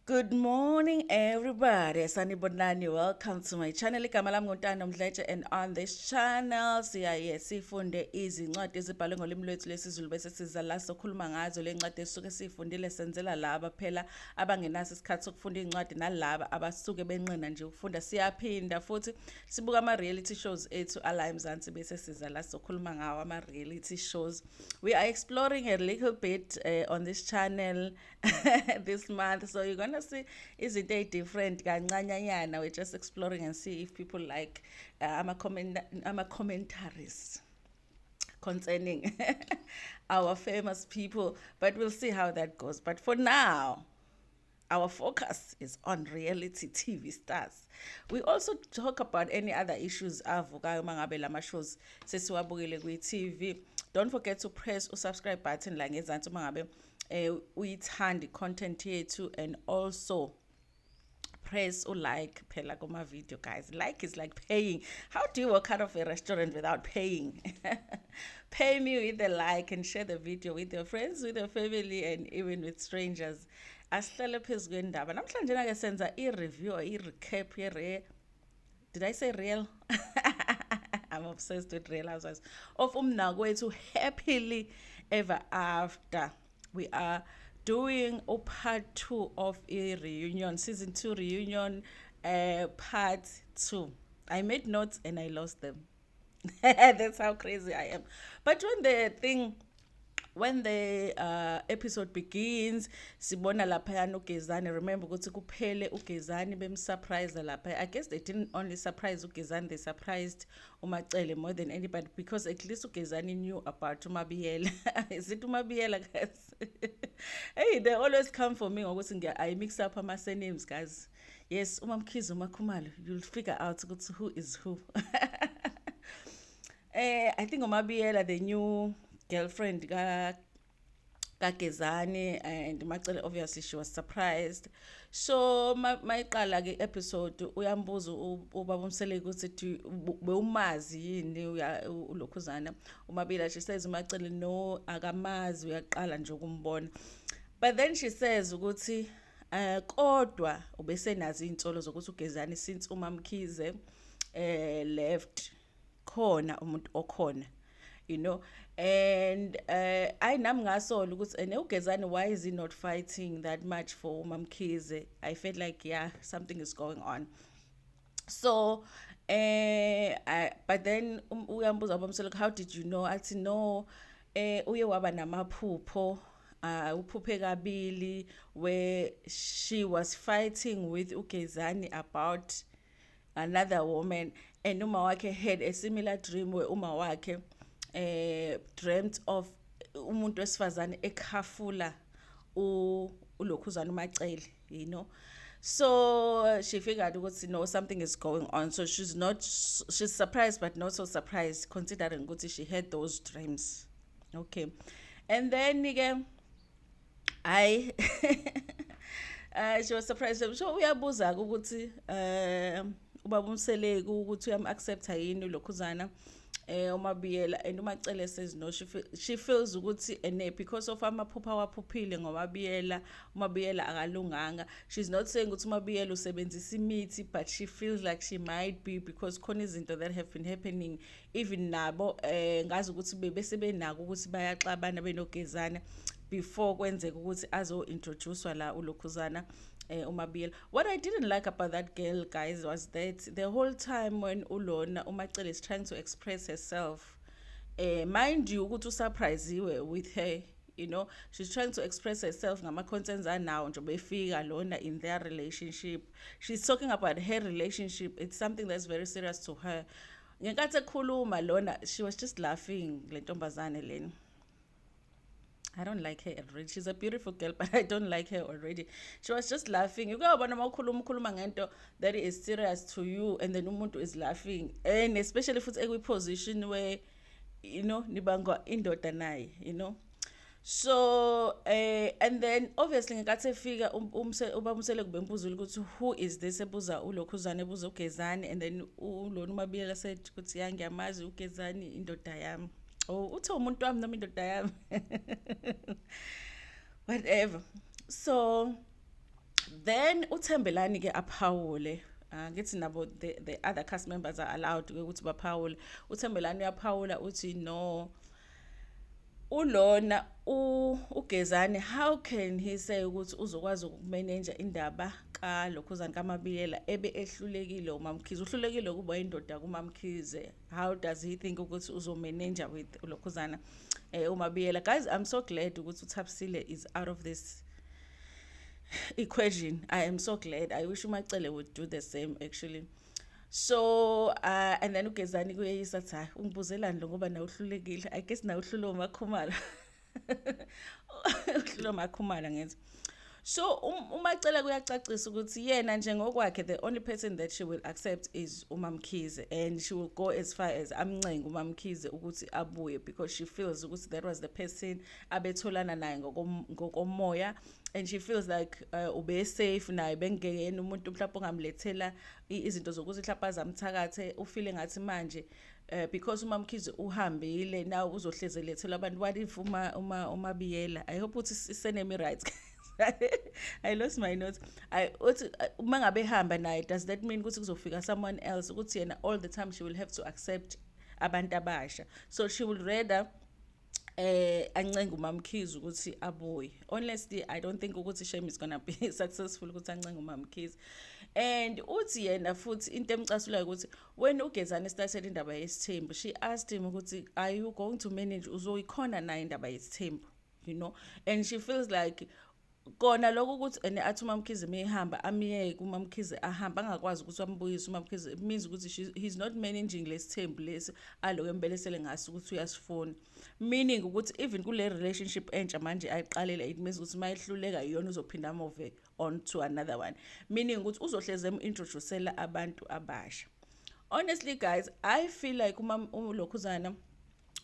Good morning, everybody. Sanibonani. Welcome to my channel. Igama lami nguNtando Mdletshe, and on this channel siyaye sifunde izincwadi ezibhalwe ngolimi lwethu lesiZulu bese siza la sokhuluma ngazo le ncwadi esuke sifundile senzela laba phela abangenaso isikhathi sokufunda incwadi nalaba abasuke benqina nje ukufunda. Siyaphinda futhi sibuka ama-reality shows ethu ala eMzansi bese siza la sokhuluma ngawo ama-reality shows. We are exploring a little bit on this channel this month, so you're gonna see izinto different kancanyanyana. We're just exploring and see if people like commentaries concerning our famous people, but we'll see how that goes. But for now, our focus is on reality TV stars. We also talk about any other issues avukayo mangabe lama shows sesiwabukile kwi-TV. Don't forget to press the subscribe button la ngezansi mangabe uyithanda content yethu, and also press or like phela kuma video, guys. Like is like paying. How do you walk out of a restaurant without paying? Pay me with a like and share the video with your friends, with your family, and even with strangers. Asihlele phezu kwendaba. Namhlanje nake senza i-review or i-recap ye-real. Did I say real? I'm obsessed with Real Housewives of Mnakwethu Happily Ever After. We are doing part 2 of a reunion, season 2 reunion, part 2. I made notes and I lost them. That's how crazy I am. But when the episode begins, sibona laphayana uGezani. Remember ukuthi kuphele uGezani bemsurprise lapha. I guess they didn't only surprise uGezani, they surprised uMacele more than anybody, because at least uGezani knew about uMabiyela. Is it uMabiyela, guys? Hey, they always come for me ngokuthi I mix up my surnames, guys. Yes, uMamkhize uMakhumalo, you'll figure out who is who. I think uMabiyela, the new girlfriend kaGezani, and Macele, obviously she was surprised. So mayiqala ke episode uyambuza ubaba uMseleki ukuthi bewumazi yini ulokhuzana. uMabiyela, she says uMacele no akamazi, uyaqala nje ukumbona. But then she says ukuthi kodwa ubesenazi insolo zokuthi uGezani since uMamkhize left khona umuntu okhona, you know. And I nami ngasola ukuthi and uGezani, why is he not fighting that much for uMamkhize? I felt like something is going on. So but then uyambuza ubamselo, how did you know? Athi no, uye waba namaphupho, uphuphe kabili, where she was fighting with uGezani about another woman, and uma wakhe had a similar dream where uma wakhe dreamt of umuntu wesifazane ekhafula ulokhuzana uMacele, you know. So she figured ukuthi no, something is going on. So she's surprised but not so surprised, considering ukuthi she had those dreams. Okay. And then again, she was surprised. So uyabuza ukuthi ubaba uMseleki ukuthi uyam-accepta yini ulokhuzana uMabiyela, and uMacele says no, she feels ukuthi because of amaphupha waphuphile ngoMabiyela, uMabiyela akalunganga. She's not saying ukuthi uMabiyela usebenzisa imithi, but she feels like she might be, because khona izinto that have been happening even nabo ngazi ukuthi bese benako ukuthi bayaxabana benogezana before kwenzeka ukuthi azo-introducewa la ulokhuzana uMabiyela. What I didn't like about that girl, guys, was that the whole time when uMacele is trying to express herself, mind you ukuthi usurprise with her, you know, she's trying to express herself ngama-concerns anawo nje befika lona in their relationship. She's talking about her relationship. It's something that's very serious to her. Ngenkathi ekhuluma lona, she was just laughing, le ntombazane lena. I don't like her already. She's a beautiful girl, but I don't like her already. She was just laughing. You go about ukhuluma ngento that is serious to you, and then umuntu is laughing. And especially if it's a position where, you know, nibangwa indoda naye, you know. So and then obviously ngikathi efika ubaba uMseleki bembuza ukuthi who is this, ebuza ulokhuzana, ebuza uGezani, and then ulona uMabiyela said ukuthi ngiyamazi uGezani indoda yami. Oh, uthe umuntu wami noma indoda yami. Whatever. So Then uThembelani ke aphawule ngithi nabo the other cast members are allowed ukuthi baphawule. uThembelani uyaphawula uthi no, ulona ugezani, how can he say ukuthi uzokwazi ukumanage indaba kalokhuzana kaMabiyela ebe ehlulekile uMamkhize, uhlulekile kuba indoda kuMamkhize, how does he think ukuthi uzomanage with lokhuzana uMabiyela? Guys, I'm so glad ukuthi uThapsile is out of this equation. I am so glad. I wish uMacele would do the same actually. So and then ugezani kuyeyisa athi hayi ungibuzelani lo ngoba na uhlulekile. I guess na uhlulo uMakhumalo. Uhlulo uMakhumalo ngithi. So uMacele kuyacacisa ukuthi yena njengokwakhe the only person that she will accept is uMamkhize, and she will go as far as amncenga uMamkhize ukuthi abuye because she feels ukuthi that was the person abetholana naye ngokomoya, and she feels like ube safe naye bengekena umuntu mhlawumbe ongamlethela izinto zokuthi mhlawumbe azamthakathe ufile ngathi manje because uMamkhize uhambile now uzohleze lethela abantu. What if uMabiyela, I hope ukuthi isenemi right. I lost my notes. Uthi uma ngabe ehamba naye, does that mean ukuthi kuzofika someone else ukuthi yena all the time she will have to accept abantu abasha? So she would rather ancenga uMamkhize ukuthi abuye. Honestly, I don't think ukuthi Shame is gonna be successful ukuthi ancenga uMamkhize. And uthi yena futhi into emcasulayo ukuthi when ugezani started indaba yesithembu, she asked him ukuthi are you going to manage uzoyikhona na indaba yesithembu, you know? And she feels like kona lokho ukuthi ene athi uMamkhize mehamba amiyeke uMamkhize ahamba angakwazi ukuthi ambuyise uMamkhize, it means ukuthi he's not managing lesithembu lesi aloku embelesele ngaso ukuthi uyasifuna, meaning ukuthi even kule relationship entsha manje ayiqalele, it means ukuthi mayehluleka iyona uzophinda move on to another one, meaning ukuthi uzohleze introducela abantu abasha. Honestly guys, I feel like ulokhuzana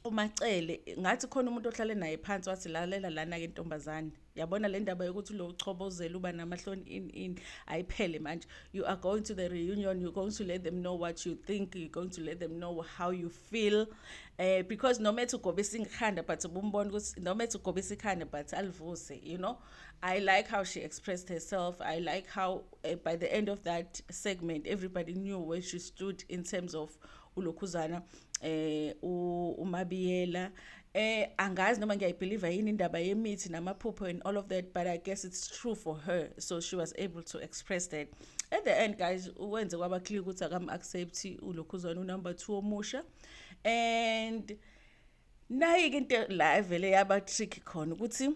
uMacele ngathi khona umuntu ohlale naye phansi wathi lalela lana ke ntombazane, yabona le ndaba yokuthi lo uchobozela uba namahloni in ayiphele manje. You are going to the reunion, you're going to let them know what you think, you're going to let them know how you feel, because no matter ugobisa ikhanda but ubumbona ukuthi no matter ugobisa ikhanda but alivuse, you know. I like how she expressed herself. I like how by the end of that segment everybody knew where she stood in terms of ulokhuzana uMabiyela. Angazi noma ngiyayibelieve yini indaba yemithi namaphupho and all of that, but I guess it's true for her, so she was able to express that. At the end guys, wenze kwaba clear ukuthi akam-accept ulokhuzana unumber 2 omusha, and nayi ke into la vele yaba tricky khona ukuthi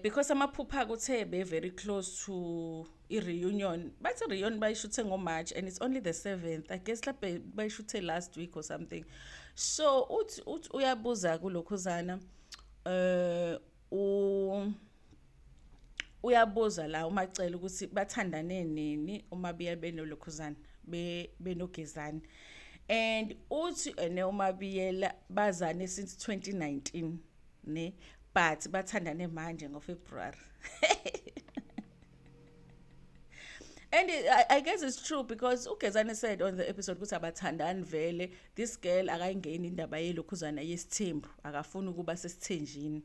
because amaphupha akuthe be very close to i-reunion, but i-reunion bayishuthe ngo-March and it's only the 7th, I guess lapho bayishuthe last week or something. So uthi uyabuza kulokhuzana uyabuza la uMacele ukuthi bathandane nini uMabiyela benolokhuzana benogezani, and uthi uMabiyela bazane since 2019 ne, but bathandane manje ngoFebruary. And I guess it's true because uGezani said on the episode ukuthi abathandani vele, this girl akayingeni indaba yelokhuzana yesithembu, akafuni ukuba sesithenjini,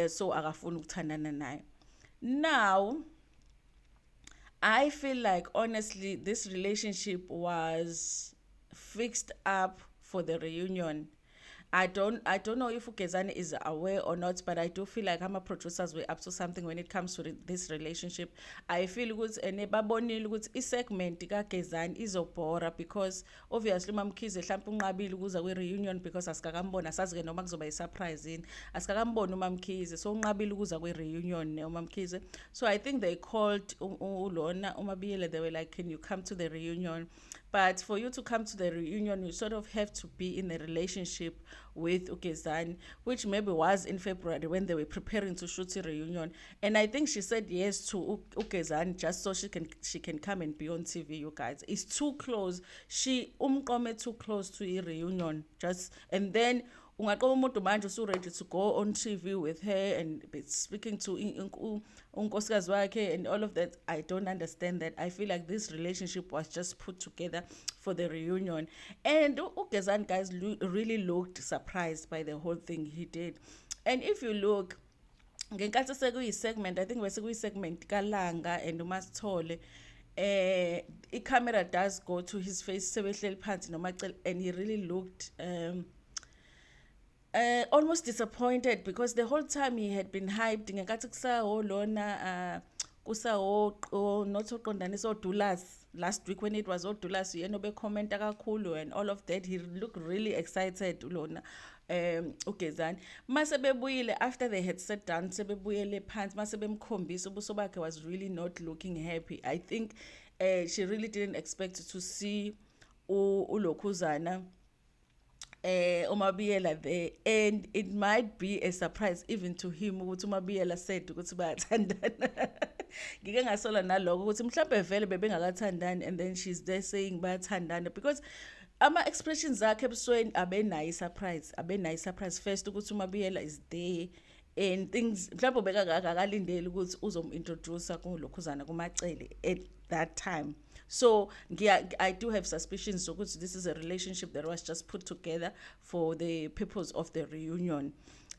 so akafuni ukuthandana naye. Now I feel like honestly this relationship was fixed up for the reunion. I don't know if uGezani is aware or not, but I do feel like producers were up to something when it comes to this relationship. I feel ukuthi babonile ukuthi i-segment kaGezani izobhora because obviously uMamkhize mhlawumbe unqabile ukuza kwe-reunion because asikakambona, asazi-ke noma kuzoba yi-surprise yini, asikakambona uMamkhize, so unqabile ukuza kwe-reunion uMamkhize. So I think they called ulona uMabiyela, they were like, can you come to the reunion? But for you to come to the reunion, you sort of have to be in a relationship with Ugezani, which maybe was in February when they were preparing to shoot a reunion. And I think she said yes to Ugezani just so she can come and be on TV, you guys. It's too close. She too close to a reunion. And then ungaqoma umuntu manje usu-ready to go on TV with her and be speaking to unkosikazi wakhe and all of that. I don't understand that. I feel like this relationship was just put together for the reunion. And Ugezani, guys, really looked surprised by the whole thing he did. And if you look, ngenkathi sekuyi-segment, I think bese kuyi-segment kalanga and umasithole, i-camera does go to his face sebehleli phansi nomacele, and he really looked almost disappointed because the whole time he had been hyped ngenkathi kusawo lona kusawo not oqondanisa odulas last week when it was odulas yena obekhomenta kakhulu and all of that, he looked really excited ulona ugezani mase bebuyile after they had sat down sebebuyele phansi mase bemkhombisa ubuso bakhe was really not looking happy. I think she really didn't expect to see ulokhuzana uMabiyela there, and it might be a surprise even to him ukuthi uMabiyela said ukuthi bayathandana. Ngike ngasola naloko ukuthi mhlawumbe vele bebengakathandani and then she's there saying bayathandana because ama expressions zakhe ebusweni abenayi surprise first ukuthi uMabiyela is there and things mhlawumbe bekakalindeli ukuthi uzomintroduce kulokhuzana kumacele at that time. So I do have suspicions ukuthi this is a relationship that was just put together for the purpose of the reunion.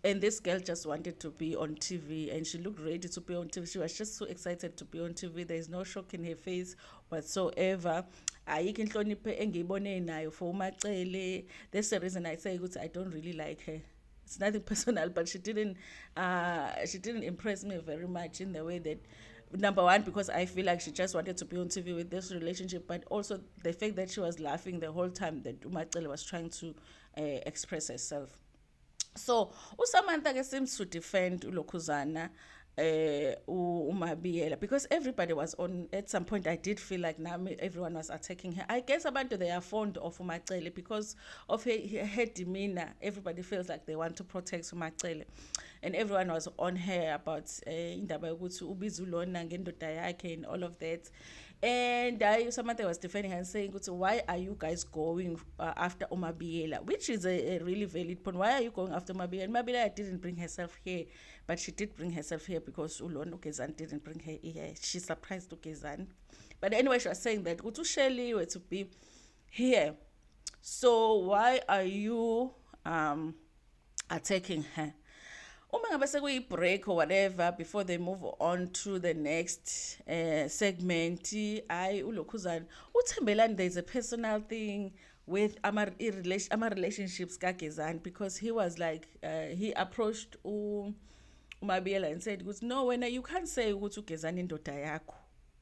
And this girl just wanted to be on TV and she looked ready to be on TV. She was just so excited to be on TV. There is no shock in her face whatsoever. Ayikho inhlonipho engiyibone nayo for umacele. That's the reason I say I don't really like her. It's nothing personal, but she didn't impress me very much in the way that, number one, because I feel like she just wanted to be on TV with this relationship, but also the fact that she was laughing the whole time that Umacele was trying to express herself. So uSamantha ke seems to defend ulokhuzana uMabiyela because everybody was on. At some point I did feel like now everyone was attacking her. I guess abantu they are fond of Umacele because of her demeanor. Everybody feels like they want to protect Umacele, and everyone was on her about indaba yokuthi ubiza ulona ngendoda yakhe and all of that. And Samantha was defending her and saying, why are you guys going after Umabiyela? Which is a really valid point. Why are you going after Umabiyela? Umabiyela didn't bring herself here, but she did bring herself here because Ulon Ugezan didn't bring her here. She surprised Ugezan. But anyway, she was saying that Shelley were to be here. So why are you attacking her? Uma ngabe sekuyi-break or whatever before they move on to the next segment, ulokhuzana uThembelani, there's a personal thing with relationships kaGezani because he was like he approached uMabiyela and said no, wena you can't say ukuthi uGezani indoda yakho,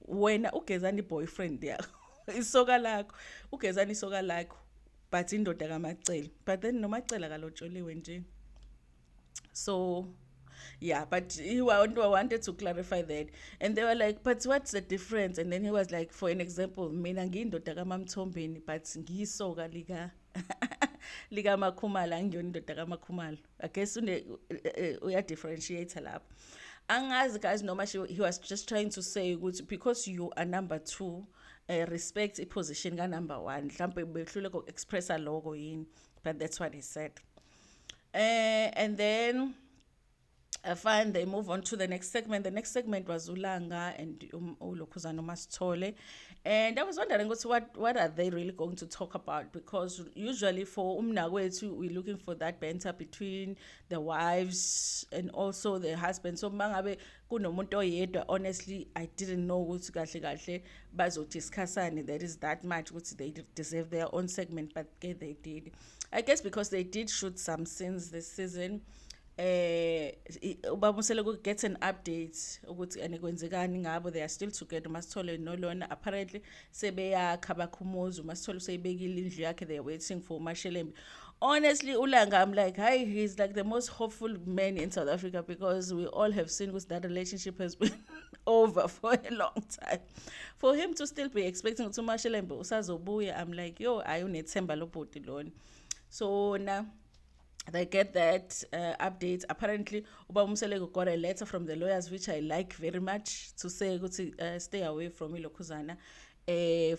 wena uGezani boyfriend yakho isoka lakho, uGezani isoka lakho, but indoda kaMacele, but then noMacele akalotsholiwe nje. So yeah, but he wanted to clarify that, and they were like, but what's the difference? And then he was like, for an example, mina ngiyindoda kaMamthombeni but ngiyisoka lika Makhumalo, angiyona indoda kaMakhumalo. I guess uya differentiate lapho. Angazi guys, noma he was just trying to say because you are number 2, respect a position ka number 1. Mhlambe behlule ko express logo yini, but that's what he said. And then fine, they move on to the next segment. The next segment was Ulanga and ulokhuzana uMasithole, and I was wondering what are they really going to talk about, because usually for Mnakwethu we're looking for that banter between the wives and also the husbands. So mangabe kunomuntu oyedwa, honestly I didn't know ukuthi kahle kahle bazodiscussani that is that much ukuthi they deserve their own segment, but they did. I guess because they did shoot some scenes this season. Ubaba Musele gets an update ukuthi anikwenzekani ngabo, they are still together. Masithole nolona apparently sebeyakha bakhumuza, Masithole useyibekile indlu yakhe, they are waiting for Mashelembe. Honestly, Ulanga, I'm like, hi, he's like the most hopeful man in South Africa, because we all have seen that relationship has been over for a long time. For him to still be expecting to Mashelembe usazobuya, I'm like, yo, ayunethemba lobhuti lona. So now they get that update. Apparently, Ubaba Musele got a letter from the lawyers, which I like very much, to say stay away from Ilokhuzana,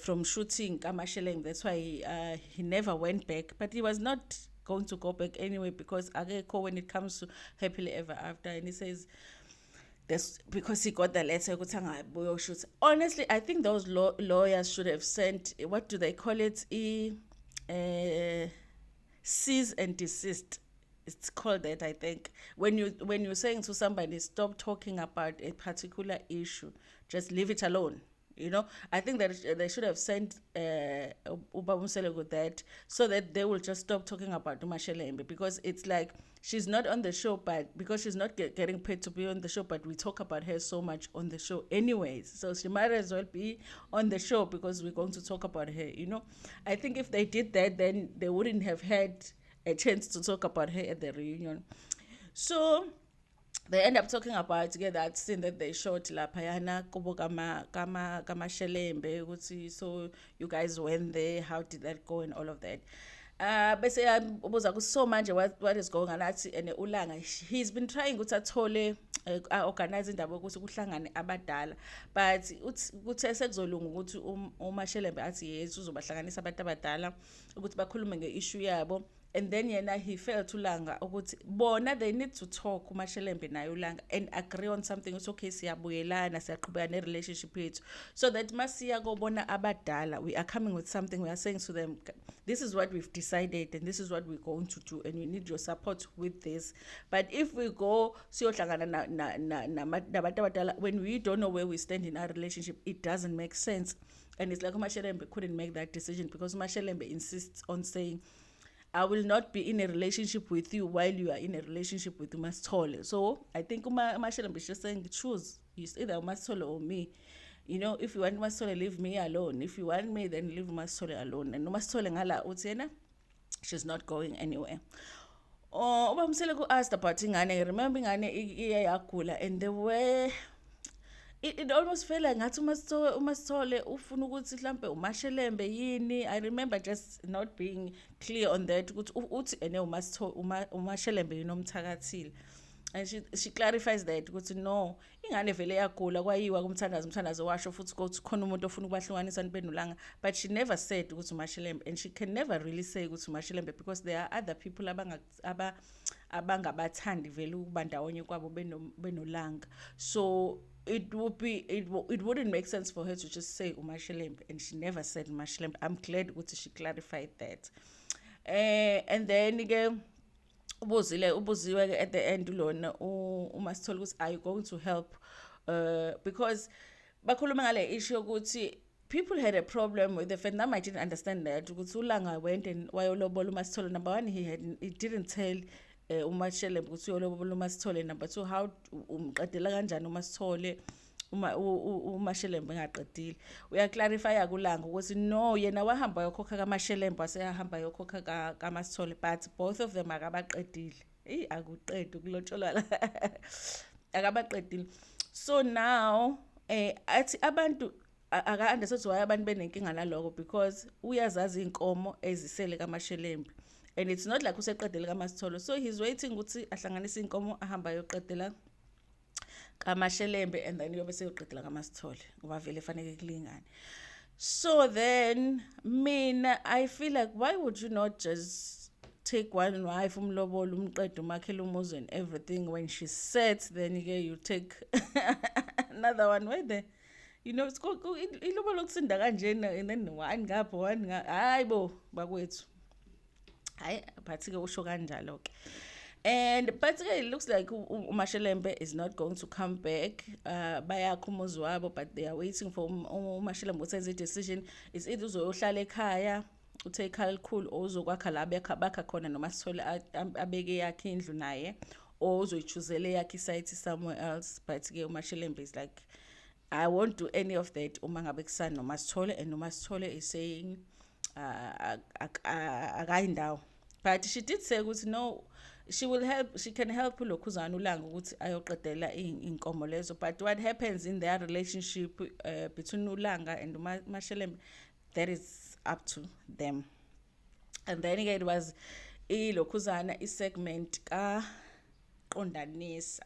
from shooting Kamasheleng. That's why he never went back. But he was not going to go back anyway, because when it comes to happily ever after, and he says that's because he got the letter. Honestly, I think those lawyers should have sent, what do they call it? Cease and desist. it's called that, I think. When you're saying to somebody, stop talking about a particular issue, just leave it alone. I think that they should have sent Uba Mseleko that, so that they will just stop talking about Umashelembe, because it's like she's not on the show, but because she's not getting paid to be on the show, but we talk about her so much on the show anyways. So she might as well be on the show because we're going to talk about her. I think if they did that, then they wouldn't have had a chance to talk about her at the reunion. So they end up talking about that scene that they shot laphayana kubo kama Shelembe ukuthi, so you guys went there, how did that go and all of that. Bese yabuza so manje what is going on athi and uLanga he's been trying ukuthi athole organize indaba ukuthi kuhlangane abadala, but uthe sekuzolunga ukuthi uMashelembe athi yes uzobahlanganisa abantu abadala ukuthi bakhulume ngeissue yabo. And then he felt uLanga ukuthi bona they need to talk uMashelembe naye uLanga and agree on something. It's okay, siyabuyelana siyaqhubeka ne-relationship yethu, so that masiya kobona abadala we are coming with something. We are saying to them, this is what we've decided and this is what we're going to do and we need your support with this. But if we go siyohlangana nabantu abadala when we don't know where we stand in our relationship, it doesn't make sense. And it's like uMashelembe couldn't make that decision because uMashelembe insists on saying, I will not be in a relationship with you while you are in a relationship with Masithole. So I think Mashelembe is just saying, choose. It's either Masithole or me. If you want Masithole, leave me alone. If you want me, then leave Masithole alone. And Masithole ngala utsena, she's not going anywhere. Uba Mseleko asked about ingane. Remember ingane iye yagula, and the way it almost felt like ngathi uMasithole ufuna ukuthi mhlambe uMashelembe yini. I remember just not being clear on that ukuthi uthi ene uMashelembe yinomthakathile, and she clarifies that ukuthi no, ingane vele yagula kwayiwa kumthandazo washo futhi ukuthi khona umuntu ofuna ukubahlukanisa nibenulanga, but she never said ukuthi uMashelembe, and she can never really say ukuthi uMashelembe because there are other people abangabathandi vele ukuba ndawonye kwabo benolanga. So it wouldn't make sense for her to just say uMashelembe, and she never said uMashelembe. I'm glad ukuthi she clarified that. And then again ubuziwe at the end lona uMasithole ukuthi are you going to help because bakhuluma ngale issue ukuthi people had a problem with the fact that I didn't understand that ukuthi uLanga went and wayolobola uMasithole. Number one, he didn't tell uMashelembe ukuthi uyolobola uMasithole. Number two, how umqedela kanjani uMasithole uMashelembe engaqedile. Uyaclarifya kuLanga ukuthi no, yena wahamba yokhokha kaMashelembe wasehamba yokhokha kaMasithole, but both of them akabaqedile. Akuqedi ukulotsholwa la. Akabaqedile. So now athi abantu aka-understand why abantu benenkinga naloko, because uyazazi inkomo ezisele kaMashelembe, and it's not like useqedele kaMasithole, so he's waiting ukuthi ahlanganise inkomo ahamba yoqedela kaMashelembe and then yobe seyoqedela kaMasithole ngoba vele fanele kulingane. So then I feel like, why would you not just take one wife umlobola umqede umakhele umuzi and everything, when she's set then you take another one where the it's ilobolo kusinda kanjena, and then one ngapha one hayibo bakwethu hayi but ke usho kanjalo ke. And but it looks like uMashelembe is not going to come back. Bayakho umuzi wabo, but they are waiting for uMashelembe to take a decision. It's either uzohlala ekhaya uthe ikhaya elikhulu or uzokwakha la bakha khona noMasithole abeke yakhe indlu naye, or uzoyichuzele yakhe isite somewhere else. But ke uMashelembe is like, I won't do any of that uma ngabe kusana noMasithole, and noMasithole is saying akayindawo. But she did say ukuthi no, she can help uLokhuzana uLanga ukuthi ayoqedela inkomo lezo. But what happens in their relationship between uLanga and Mashelembe, that is up to them. And then again, it was iLokhuzana segment ka Qondanisa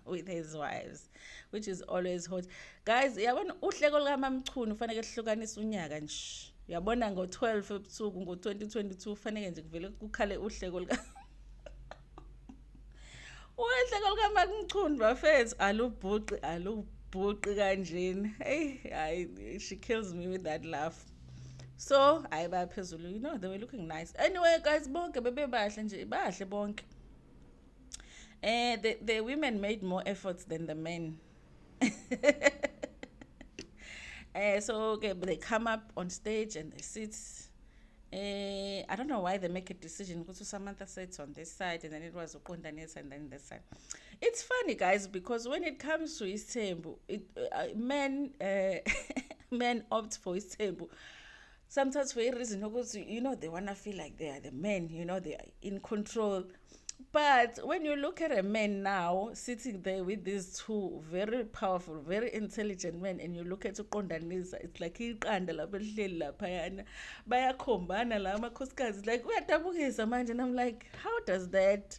with his wives, which is always hot. Guys, yabona uhleko likaMamchunu ufanele hlukanisa unyaka nje. Yabona ngo-12 ebusuku ngo-2022 ufanele nje kuvele kukhale uhleko lika uhleko likaMamchunu bafethu alubhuqi kanjeni. Hey, she kills me with that laugh. So ayibaphezulu, they were looking nice. Anyway guys, bonke bebebahle nje, bahle bonke. The women made more efforts than the men. So okay, but they come up on stage and they sit. I don't know why they make a decision. Because Samantha sits on this side, and then it was Ukondanesa, and then this side. It's funny, guys, because when it comes to Isembu, men men opt for Isembu. Sometimes for a reason, because they wanna feel like they are the men. They are in control. But when you look at a man now sitting there with these two very powerful, very intelligent men, and you look at uqondanisa, it's like iqanda lapha elihleli laphayana bayakhombana la amakhosikazi, like uyadabukisa manje, and I'm like, how does that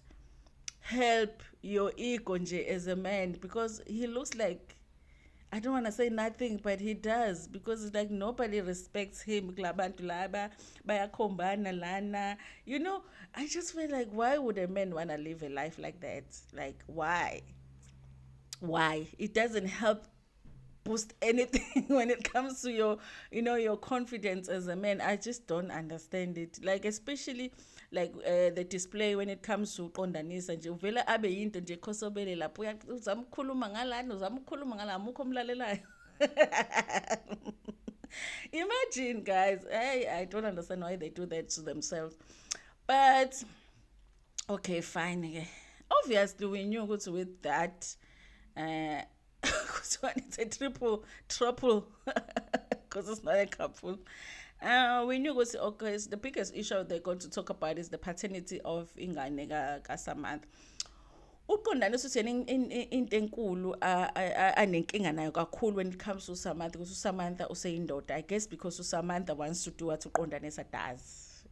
help your ego nje as a man? Because he looks like, I don't want to say nothing, but he does, because it's like nobody respects him. Kulabantu laba bayakhombana lana. I just feel like, why would a man want to live a life like that? Like, why? Why? It doesn't help boost anything when it comes to your confidence as a man. I just don't understand it, like, especially like the display when it comes to uqondanisa nje uvela abe yinto nje khosobele lapho uzamkhuluma ngalana uzamkhuluma ngala amukho omlalelayo. Imagine, guys. I don't understand why they do that to themselves, but okay, fine. Obviously we knew ukuthi with that uh it's a triple because it's not a couple. We knew was okay. The biggest issue they're going to talk about is the paternity of ingane kaSamantha. Uqondanisa utheni into enkulu anenkinga nayo kakhulu when it comes to Samantha, because uSamantha useyindoda. I guess because uSamantha wants to do what uqondanisa does.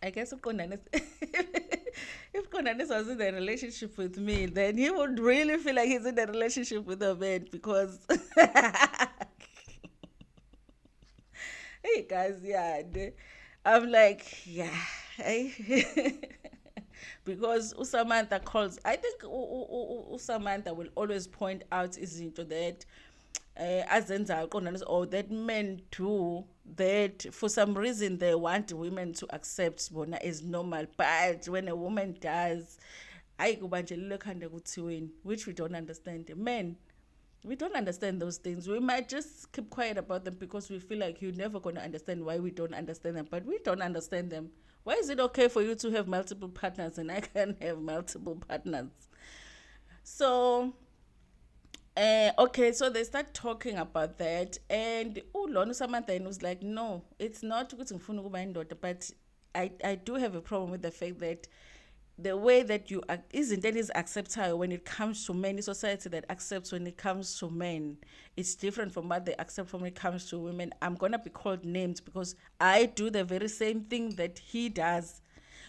I guess uqondanisa if Kondanis was in a relationship with me, then he would really feel like he's in a relationship with a man, because hey guys, yeah, I'm like, yeah, because uSamantha calls. I think uSamantha will always point out izinto that azenza uqondanisa, or that men do, that for some reason they want women to accept bona as normal, but when a woman does, ayikubanjelile khanda kuthiweni, which we don't understand. Men, we don't understand those things. We might just keep quiet about them because we feel like you're never going to understand why we don't understand them, but we don't understand them. Why is it okay for you to have multiple partners and I can't have multiple partners? So okay, so they start talking about that, and Lona Samantha was like, no, it's not ukuthi ngifuna ukuba indoda, but I do have a problem with the fact that the way that you isn't that is acceptable when it comes to men, society that accepts when it comes to men, it's different from what they accept when it comes to women. I'm gonna be called names because I do the very same thing that he does.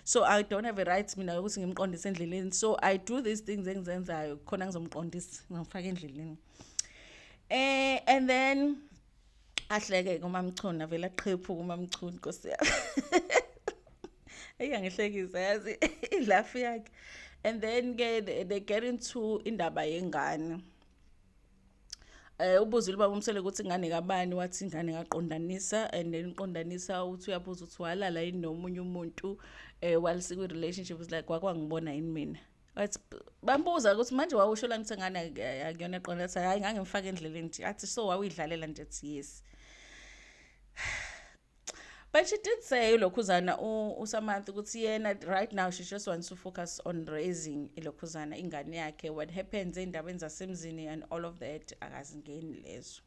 So I don't have a right mina ukuthi ngimqondise endleleni. So I do these things engizenzayo khona ngizomqondisa ngifake endleleni. And then ahleke kumamchuna vele aqhephu kumamchuna Nkosi yami. Eyangihlekisa yazi ilaugh yakhe. And then they get into indaba yengane. Ubuzile ubaba umsele ukuthi ingane kabani, wathi ingane kaqondanisa, and then uqondanisa uthi uyabuza ukuthi walala yini nomunye umuntu while siku relationship, was like kwakwangibona yini mina. Wathi bambuza ukuthi manje wawusho la ngithi ngane akuyona qondanisa, hayi ngangimfaka endleleni nje. Athi so wawidlalela nje, athi yes. But she did say lokhuzana uSamantha ukuthi yena right now she just wants to focus on raising ilokhuzana ingane yakhe. What happens endabeni zasemzini and all of that akazingeni lezo.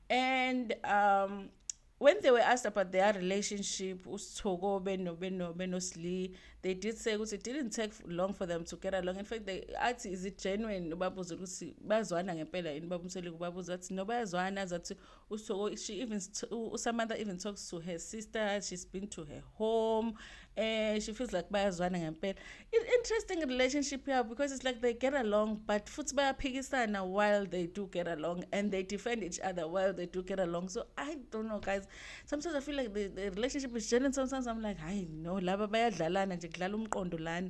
And when they were asked about their relationship, uSthoko benosli, they did say ukuthi it didn't take long for them to get along. In fact, they asked, is it genuine? Ubabuza ukuthi bazwana ngempela yini, babumsele kubabuza athi no bayazwana, zathi uSthoko, she even uSamantha even talks to her sister, she's been to her home, she feels like bayazwana ngempela. Interesting relationship here, because it's like they get along, but futhi bayaphikisana while they do get along, and they defend each other while they do get along. So I don't know, guys. Sometimes I feel like the relationship is genuine. Sometimes I'm like, I know laba bayadlalana nje kudlala umqondo lana,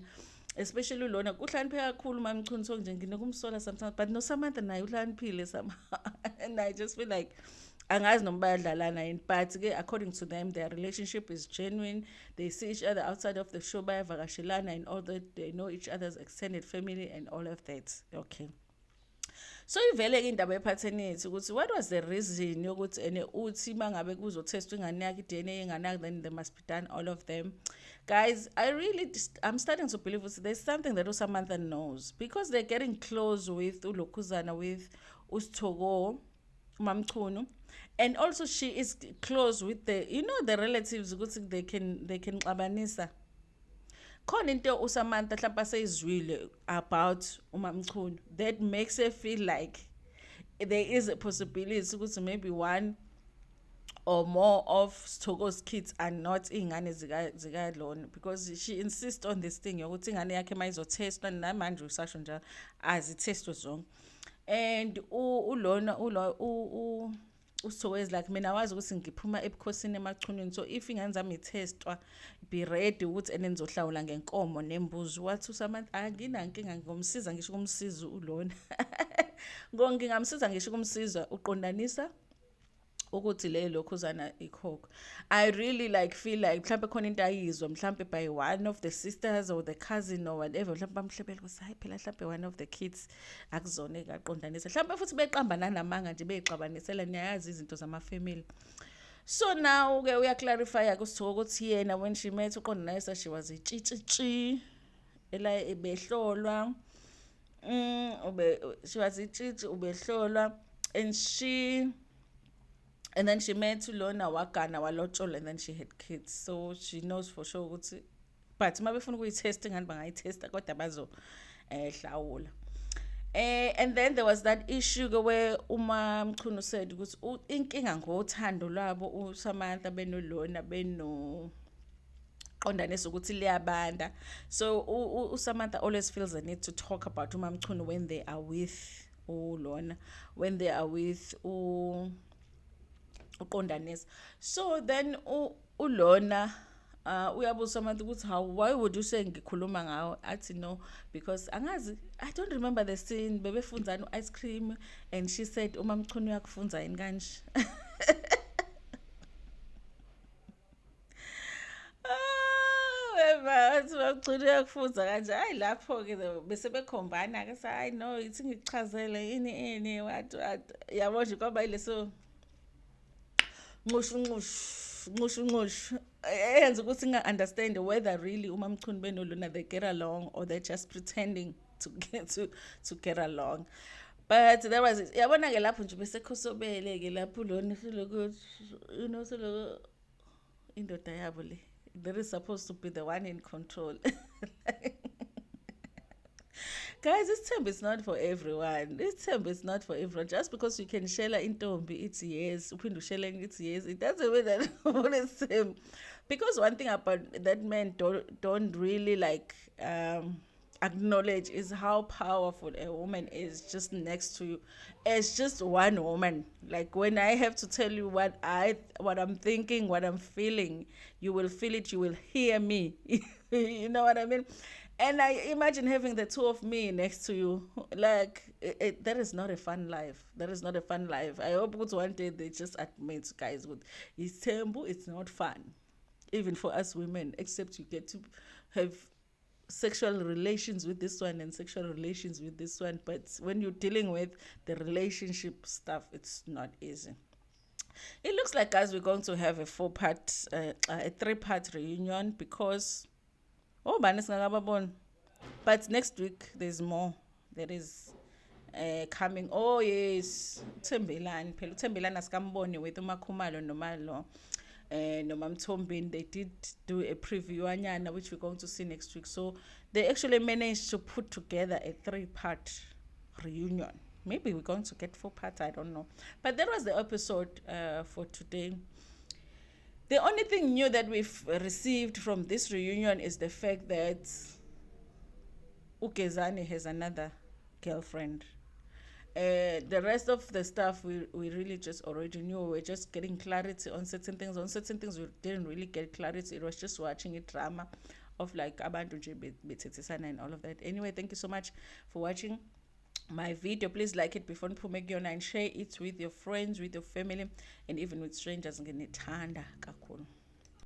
especially lona uhlanipheke kakhulu mamchunu nje nginokumsola sometimes, but no Samantha naye uhlaniphile somehow. And I just feel like angazi noma bayadlalana yini, but-ke according to them their relationship is genuine. They see each other outside of the show, bayavakashelana and all that. They know each other's extended family and all of that. Okay. So ivele-ke indaba ye-paternity ukuthi what was the reason yokuthi ene uthi mangabe kuzotestwa ingane yakhe i-DNA yengane yakhe, then they must be done all of them. Guys, I'm starting to believe there's something that uSamantha knows, because they're getting close with uLokhuzana, with uSithogo, uMamchunu, and also she is close with the relatives ukuthi they can xabanisa. Khona into uSamantha mhlawumbe aseyizwile about uMamchunu that makes her feel like there is a possibility ukuthi maybe one or more of Sithoko's kids are not ingane zika because she insists on this thing yokuthi ingane yakhe mayizotestwa namanje usasho njalo azithestwe zonke. And ulona uSithoko's like, mina wazi ukuthi ngiphuma ebukhosini emachuneni, so if ingane zami itestwa, be ready ukuthi ene nizohlawula ngenkomo nembuzi. Wathi uSamantha anginankinga, ngomsiza ngisho kumsiza ulona ngingamsiza ngisho kumsiza uqondanisa ukuthi le Lokhuzana ikhokho. I really feel like mhlawumbe khona into ayizwa mhlawumbe by one of the sisters or the cousin or whatever, mhlawumbe bamhlebela ukuthi hayi phela mhlawumbe one of the kids akuzona ekaqondanisa, mhlawumbe futhi beqamba nanamanga nje beyixabanisela, niyayazi izinto zamafamily. So now-ke uyaclarify-ke uSithogo ukuthi yena when she met uqondanisa she was itshitshi ela ebehlolwa she was itshitshi ubehlolwa, and then she met Lona wagana walotshola, and then she had kids, so she knows for sure ukuthi, but uma befuna ukuyitesta ingane bangayitesta kodwa bazo hlawula. And then there was that issue where uMamchunu said ukuthi inkinga ngothando lwabo uSamantha benolona qondanisa ukuthi liyabanda. So uSamantha always feels the need to talk about uMamchunu when they are with uLona, when they are with uqondanisa. So then uLona uyabuza uSamantha ukuthi why would you say ngikhuluma ngawo? Athi no, because angazi, I don't remember the scene, bebefunzana ice cream and she said uMamchunu uyakufunza yini kanje. Wathi uMamchunu uyakufunza kanje. Hayi lapho-ke bese bekhombana-ke hayi no, ithi ngikuchazele ini what yabo nje kwaba yileso nqushu eyenza ukuthi understand whether really uMamchunu benolona they get along or they're just pretending to get along. But there was yabona-ke lapho nje besekhosobele-ke lapho lona seloko indoda yabo le, there is supposed to be the one in control. Guys, this term is not for everyone. This term is not for everyone. Just because you can share intombi, it's yes. Uphinde ushare it's yes. It doesn't mean that it's him. Because one thing about that men don't really acknowledge is how powerful a woman is just next to you. It's just one woman. Like when I have to tell you what I'm thinking, what I'm feeling, you will feel it, you will hear me. You know what I mean? And I imagine having the two of me next to you. Like, that is not a fun life. That is not a fun life. I hope one day they just admit, guys, it's terrible, it's not fun. Even for us women, except you get to have sexual relations with this one and sexual relations with this one. But when you're dealing with the relationship stuff, it's not easy. It looks like, guys, we're going to have a 3-part reunion because... Oh, but next week there's more. There is coming. Oh yes, Thembelani. Phela uThembelani asikamboni with uMakhumalo nomalo nomamthombeni. They did do a preview anyana which we're going to see next week. So they actually managed to put together a 3-part reunion. Maybe we're going to get 4 parts, I don't know. But that was the episode for today. The only thing new that we've received from this reunion is the fact that Ukezani has another girlfriend. The rest of the stuff we really just already knew. We're just getting clarity on certain things. On certain things we didn't really get clarity. It was just watching a drama of abantu nje bethethisana and all of that. Anyway, thank you so much for watching. my video. Please like it before niphume kuyona and share it with your friends, with your family, and even with strangers. Nginithanda kakhulu.